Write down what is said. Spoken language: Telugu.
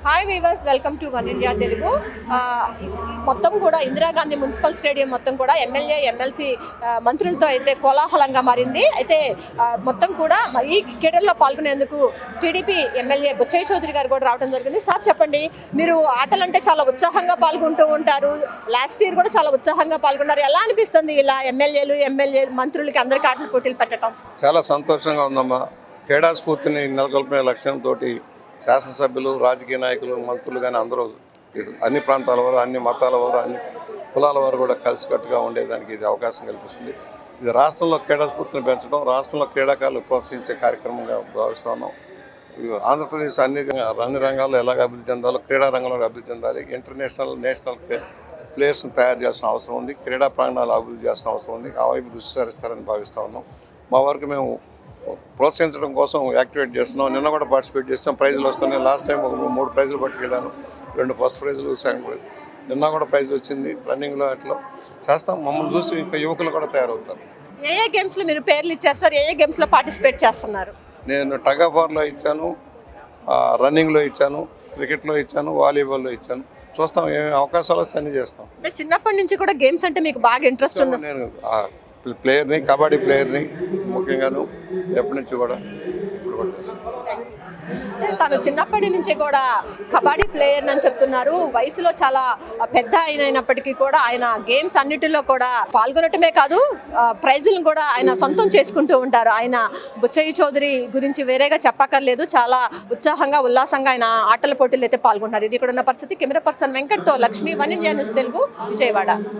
Hi weavers, welcome to one India Telugu. మొత్తం కూడా ఇందిరాగాంధీ మున్సిపల్ స్టేడియం మొత్తం కూడా ఎమ్మెల్యే ఎమ్మెల్సీ మంత్రులతో అయితే కోలాహలంగా మారింది. అయితే మొత్తం కూడా ఈ క్రీడల్లో పాల్గొనేందుకు టీడీపీ ఎమ్మెల్యే బుచ్చయ్య చౌదరి గారు కూడా రావడం జరిగింది. సార్ చెప్పండి, మీరు ఆటలంటే చాలా ఉత్సాహంగా పాల్గొంటూ ఉంటారు. లాస్ట్ ఇయర్ కూడా చాలా ఉత్సాహంగా పాల్గొన్నారు. ఎలా అనిపిస్తుంది ఇలా ఎమ్మెల్యే మంత్రులకి అందరికీ ఆటల పోటీలు పెట్టడం? చాలా సంతోషంగా ఉందమ్మా. క్రీడా స్ఫూర్తిని నెలకొల్పే లక్ష్యంతో శాసనసభ్యులు, రాజకీయ నాయకులు, మంత్రులు కానీ అందరూ అన్ని ప్రాంతాల వారు, అన్ని మతాల వారు, అన్ని కులాల వారు కూడా కలిసికట్టుగా ఉండేదానికి ఇది అవకాశం కల్పిస్తుంది. ఇది రాష్ట్రంలో క్రీడా స్ఫూర్తిని పెంచడం, రాష్ట్రంలో క్రీడాకారులు ప్రోత్సహించే కార్యక్రమంగా భావిస్తూ ఉన్నాం. ఆంధ్రప్రదేశ్ అన్ని రంగాల్లో ఎలాగ అభివృద్ధి చెందాలో క్రీడా రంగంలో అభివృద్ధి చెందాలి. ఇంటర్నేషనల్, నేషనల్ ప్లేయర్స్ని తయారు చేసిన అవసరం ఉంది. క్రీడా ప్రాంగణాలు అభివృద్ధి చేసిన అవసరం ఉంది. ఆ వైపు దృష్టి సారిస్తారని భావిస్తూ ఉన్నాం. మా వరకు మేము ప్రోత్సహించడం కోసం యాక్టివేట్ చేస్తున్నాం. నిన్న కూడా పార్టిసిపేట్ చేస్తాం. ప్రైజులు వస్తున్నాయి. లాస్ట్ టైం ఒక 3 ప్రైజులు పట్టుకెళ్ళాను. 2 ఫస్ట్ ప్రైజులు, సెకండ్ ప్రైజ్. నిన్న కూడా ప్రైజ్ వచ్చింది. రన్నింగ్లో అట్లా చేస్తాం. మమ్మల్ని చూసి ఇంకా యువకులు కూడా తయారవుతారు. ఏ గేమ్స్లో మీరు పేర్లు ఇచ్చారు సార్? ఏ గేమ్స్లో పార్టిసిపేట్ చేస్తున్నారు? నేను టగ్ ఆఫ్ వార్లో ఇచ్చాను, రన్నింగ్లో ఇచ్చాను, క్రికెట్లో ఇచ్చాను, వాలీబాల్లో ఇచ్చాను. చూస్తాం, ఏమేమి అవకాశాలు వస్తే అన్నీ చేస్తాం. అంటే చిన్నప్పటి నుంచి కూడా గేమ్స్ అంటే మీకు బాగా ఇంట్రెస్ట్ ఉంది? నేను ప్లేయర్ని, కబడ్డీ ప్లేయర్ని ముఖ్యంగాను ఎప్పటి నుంచి కూడా ఇప్పుడు కూడా చేస్తాను. అంటే తను చిన్నప్పటి నుంచి కూడా కబడ్డీ ప్లేయర్ అని చెప్తున్నారు. వయసులో చాలా పెద్ద అయినప్పటికీ కూడా ఆయన గేమ్స్ అన్నిటిలో కూడా పాల్గొనటమే కాదు, ప్రైజులను కూడా ఆయన సొంతం చేసుకుంటూ ఉంటారు. ఆయన బుచ్చయ్య చౌదరి గురించి వేరేగా చెప్పక్కర్లేదు. చాలా ఉత్సాహంగా, ఉల్లాసంగా ఆయన ఆటల పోటీలు అయితే పాల్గొంటారు. ఇది కూడా ఉన్న పరిస్థితి. కెమెరా పర్సన్ వెంకట్తో Lakshmi, one India news Telugu, Vijayawada.